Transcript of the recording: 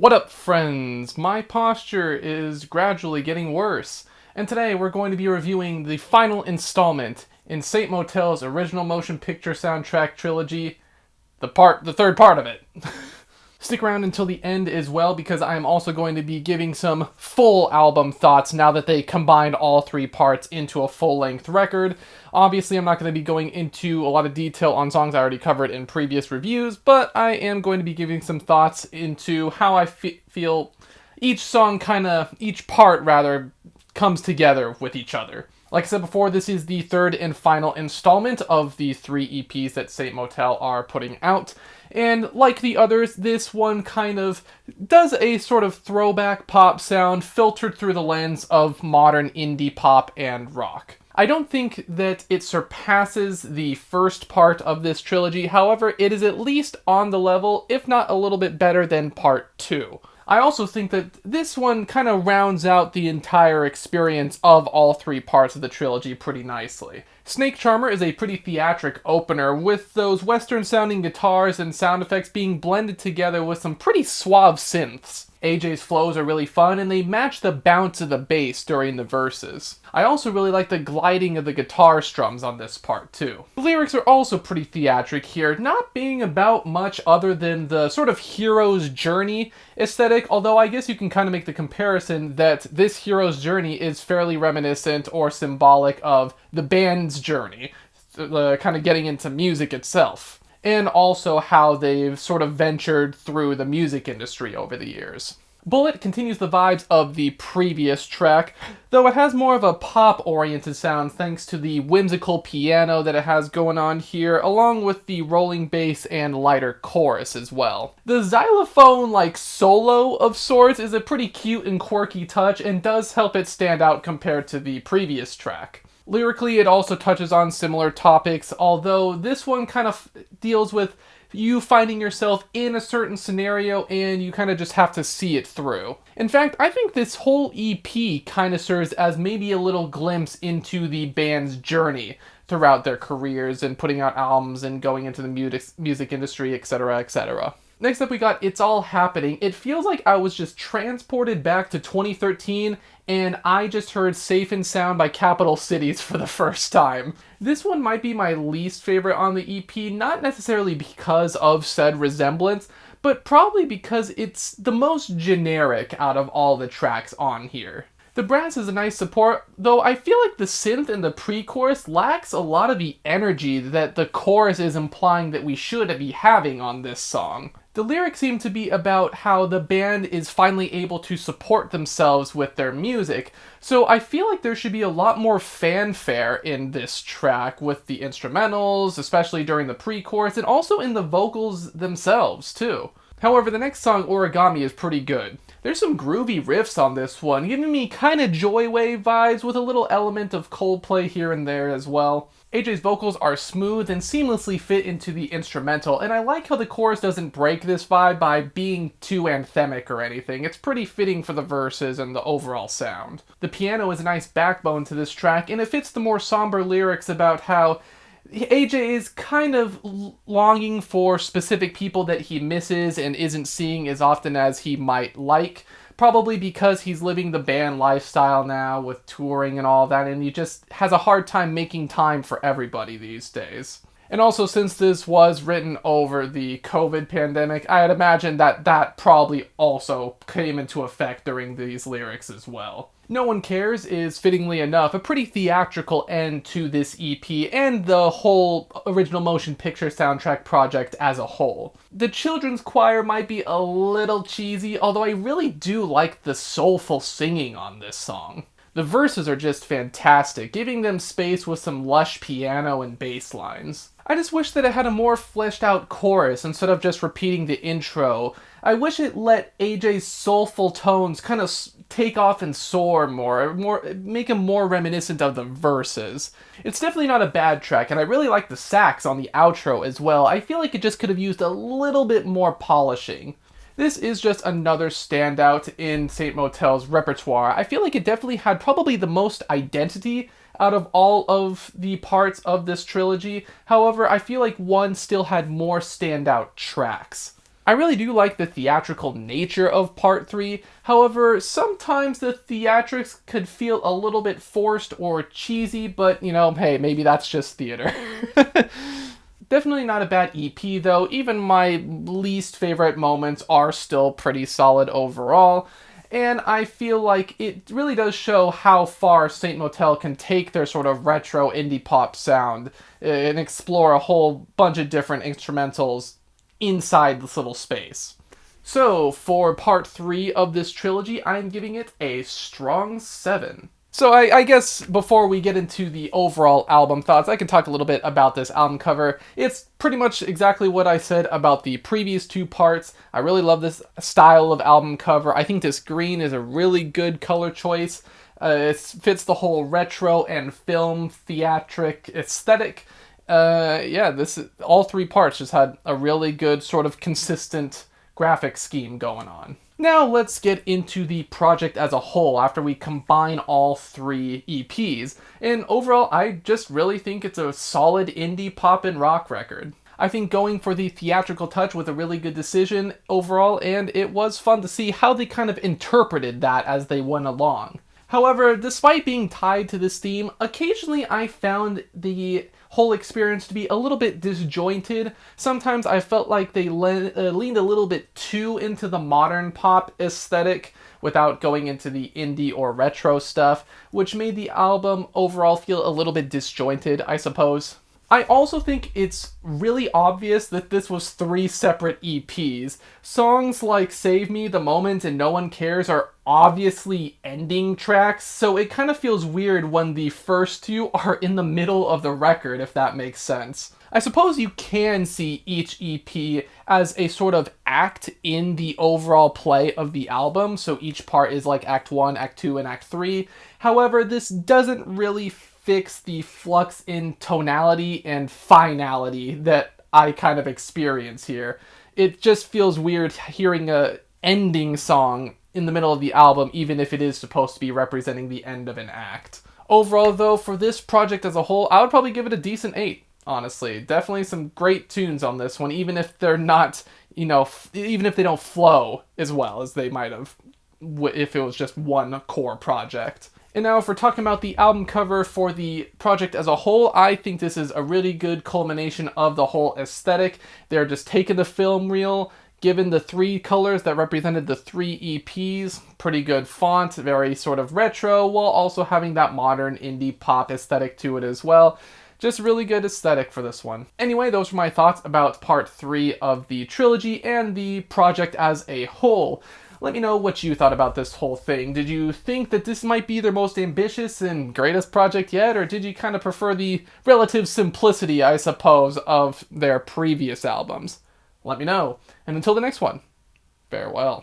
What up, friends? My posture is gradually getting worse, and today we're going to be reviewing the final installment in Saint Motel's original motion picture soundtrack trilogy, the third part of it. Stick around until the end as well, because I am also going to be giving some full album thoughts now that they combined all three parts into a full-length record. Obviously, I'm not going to be going into a lot of detail on songs I already covered in previous reviews, but I am going to be giving some thoughts into how I feel each part comes together with each other. Like I said before, this is the third and final installment of the 3 EPs that Saint Motel are putting out. And like the others, this one kind of does a sort of throwback pop sound filtered through the lens of modern indie pop and rock. I don't think that it surpasses the first part of this trilogy, however, it is at least on the level, if not a little bit better than part 2. I also think that this one kind of rounds out the entire experience of all three parts of the trilogy pretty nicely. Snake Charmer is a pretty theatric opener, with those western-sounding guitars and sound effects being blended together with some pretty suave synths. AJ's flows are really fun, and they match the bounce of the bass during the verses. I also really like the gliding of the guitar strums on this part, too. The lyrics are also pretty theatric here, not being about much other than the sort of hero's journey aesthetic, although I guess you can kind of make the comparison that this hero's journey is fairly reminiscent or symbolic of the band's journey, kind of getting into music itself. And also how they've sort of ventured through the music industry over the years. Bullet continues the vibes of the previous track, though it has more of a pop-oriented sound thanks to the whimsical piano that it has going on here, along with the rolling bass and lighter chorus as well. The xylophone-like solo of sorts is a pretty cute and quirky touch and does help it stand out compared to the previous track. Lyrically, it also touches on similar topics, although this one kind of deals with you finding yourself in a certain scenario and you kind of just have to see it through. In fact, I think this whole EP kind of serves as maybe a little glimpse into the band's journey throughout their careers and putting out albums and going into the music industry, etc., etc. Next up we got It's All Happening. It feels like I was just transported back to 2013 and I just heard Safe and Sound by Capital Cities for the first time. This one might be my least favorite on the EP, not necessarily because of said resemblance, but probably because it's the most generic out of all the tracks on here. The brass is a nice support, though I feel like the synth in the pre-chorus lacks a lot of the energy that the chorus is implying that we should be having on this song. The lyrics seem to be about how the band is finally able to support themselves with their music, so I feel like there should be a lot more fanfare in this track with the instrumentals, especially during the pre-chorus, and also in the vocals themselves, too. However, the next song, Origami, is pretty good. There's some groovy riffs on this one, giving me kinda Joywave vibes with a little element of Coldplay here and there as well. AJ's vocals are smooth and seamlessly fit into the instrumental, and I like how the chorus doesn't break this vibe by being too anthemic or anything. It's pretty fitting for the verses and the overall sound. The piano is a nice backbone to this track, and it fits the more somber lyrics about how AJ is kind of longing for specific people that he misses and isn't seeing as often as he might like, probably because he's living the band lifestyle now with touring and all that, and he just has a hard time making time for everybody these days. And also, since this was written over the COVID pandemic, I'd imagine that probably also came into effect during these lyrics as well. No One Cares is, fittingly enough, a pretty theatrical end to this EP and the whole original motion picture soundtrack project as a whole. The children's choir might be a little cheesy, although I really do like the soulful singing on this song. The verses are just fantastic, giving them space with some lush piano and bass lines. I just wish that it had a more fleshed out chorus instead of just repeating the intro. I wish it let AJ's soulful tones kind of take off and soar more, make him more reminiscent of the verses. It's definitely not a bad track, and I really like the sax on the outro as well. I feel like it just could have used a little bit more polishing. This is just another standout in Saint Motel's repertoire. I feel like it definitely had probably the most identity out of all of the parts of this trilogy. However, I feel like one still had more standout tracks. I really do like the theatrical nature of Part 3, however, sometimes the theatrics could feel a little bit forced or cheesy, but, hey, maybe that's just theater. Definitely not a bad EP though, even my least favorite moments are still pretty solid overall, and I feel like it really does show how far Saint Motel can take their sort of retro indie pop sound and explore a whole bunch of different instrumentals inside this little space. So, for part 3 of this trilogy, I'm giving it a strong 7. So I guess before we get into the overall album thoughts, I can talk a little bit about this album cover. It's pretty much exactly what I said about the previous 2 parts. I really love this style of album cover. I think this green is a really good color choice. It fits the whole retro and film theatric aesthetic. All 3 parts just had a really good sort of consistent graphic scheme going on. Now let's get into the project as a whole after we combine all 3 EPs, and overall I just really think it's a solid indie pop and rock record. I think going for the theatrical touch was a really good decision overall, and it was fun to see how they kind of interpreted that as they went along. However, despite being tied to this theme, occasionally I found the whole experience to be a little bit disjointed. Sometimes I felt like they leaned a little bit too into the modern pop aesthetic without going into the indie or retro stuff, which made the album overall feel a little bit disjointed, I suppose. I also think it's really obvious that this was 3 separate EPs. Songs like Save Me, The Moment, and No One Cares are obviously ending tracks, so it kind of feels weird when the first 2 are in the middle of the record, if that makes sense. I suppose you can see each EP as a sort of act in the overall play of the album, so each part is like Act 1, Act 2, and Act 3. However, this doesn't really fix the flux in tonality and finality that I kind of experience here. It just feels weird hearing a ending song in the middle of the album, even if it is supposed to be representing the end of an act. Overall, though, for this project as a whole, I would probably give it a decent 8, honestly. Definitely some great tunes on this one, even if they're not, even if they don't flow as well as they might have if it was just one core project. And now if we're talking about the album cover for the project as a whole, I think this is a really good culmination of the whole aesthetic. They're just taking the film reel, given the 3 colors that represented the 3 EPs, pretty good font, very sort of retro, while also having that modern indie pop aesthetic to it as well. Just really good aesthetic for this one. Anyway, those were my thoughts about part 3 of the trilogy and the project as a whole. Let me know what you thought about this whole thing. Did you think that this might be their most ambitious and greatest project yet, or did you kind of prefer the relative simplicity, I suppose, of their previous albums? Let me know. And until the next one, farewell.